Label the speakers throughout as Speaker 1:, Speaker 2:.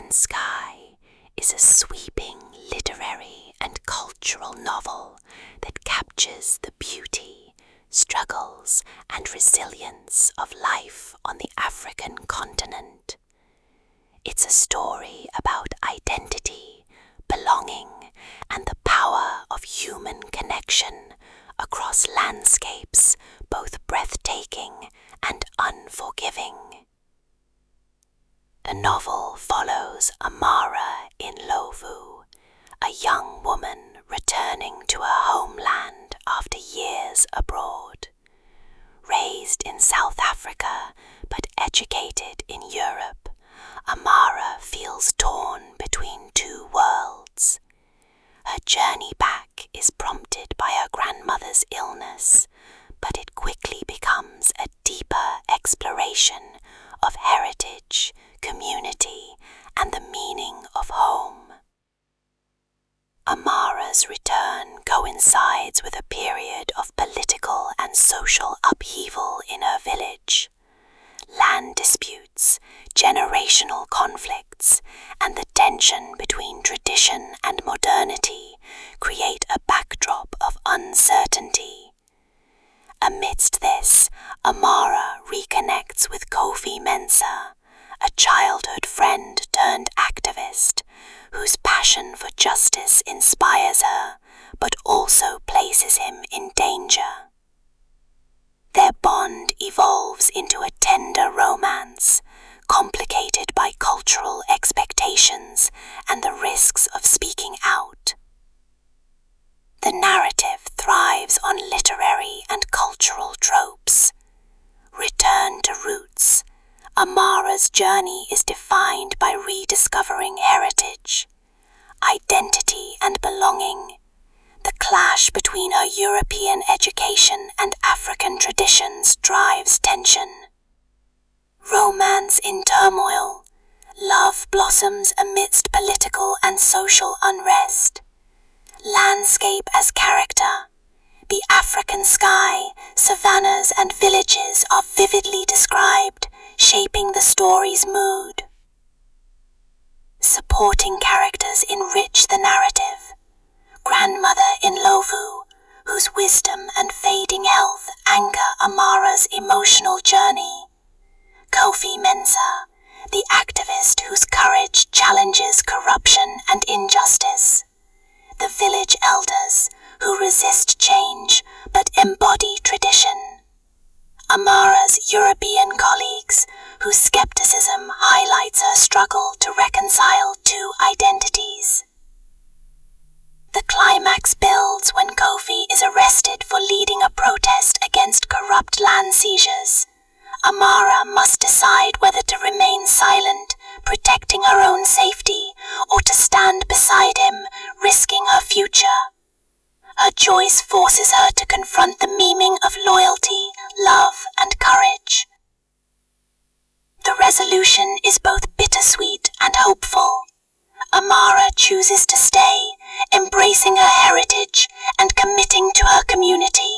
Speaker 1: African Sky is a sweeping literary and cultural novel that captures the beauty, struggles, and resilience of life on the African continent. It's a story about identity, belonging, and the power of human connection across landscapes both breathtaking and unforgiving. The novel follows Amara in Lovu, a young woman returning to her homeland after years abroad. Raised in South Africa but educated in Europe, Amara feels torn between two worlds. Her journey back is prompted by her grandmother's illness, but it quickly becomes a deeper exploration of heritage, community, and the meaning of home. Amara's return coincides with a period of political and social upheaval in her village. Land disputes, generational conflicts, and the tension between tradition and modernity create a backdrop of uncertainty. Amidst this, Amara reconnects with Kofi Mensah, a childhood friend turned activist, whose passion for justice inspires her, but also places him in danger. Their bond evolves into a tender romance, complicated by cultural expectations and the risks of speaking out. The narrative thrives on literary and cultural tropes. Return to roots. Amara's journey is defined by rediscovering heritage, identity, and belonging. The clash between her European education and African traditions drives tension. Romance in turmoil. Love blossoms amidst political and social unrest. Landscape as character. The African sky, savannas, and villages are vividly described, shaping the story's mood. Supporting characters enrich the narrative. Grandmother in Lovu, whose wisdom and fading health anchor Amara's emotional journey. Kofi Mensah, the activist whose courage challenges corruption and injustice. The village elders, who resist change but embody tradition. Amara's European colleagues, whose skepticism highlights her struggle to reconcile two identities. The climax builds when Kofi is arrested for leading a protest against corrupt land seizures. Amara must decide whether to remain silent, protecting her own safety, or to stand beside him, risking her future. Her choice forces her to confront the meaning of loyalty, love, and courage. The resolution is both bittersweet and hopeful. Amara chooses to stay, embracing her heritage and committing to her community.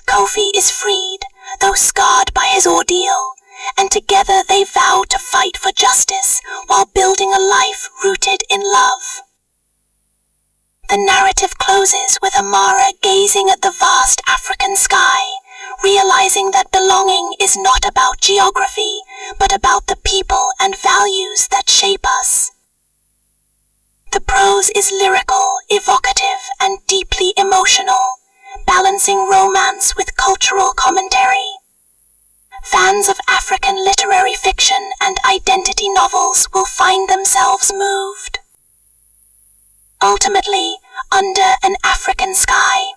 Speaker 1: Kofi is freed, though scarred by his ordeal, and together they vow to fight for justice while building a life rooted in love. The narrative closes with Amara gazing at the vast African sky, realizing that belonging is not about geography, but about the people and values that shape us. The prose is lyrical, evocative, and deeply emotional, balancing romance with cultural commentary. Fans of African literary fiction and identity novels will find themselves moved. Ultimately, Under an African Sky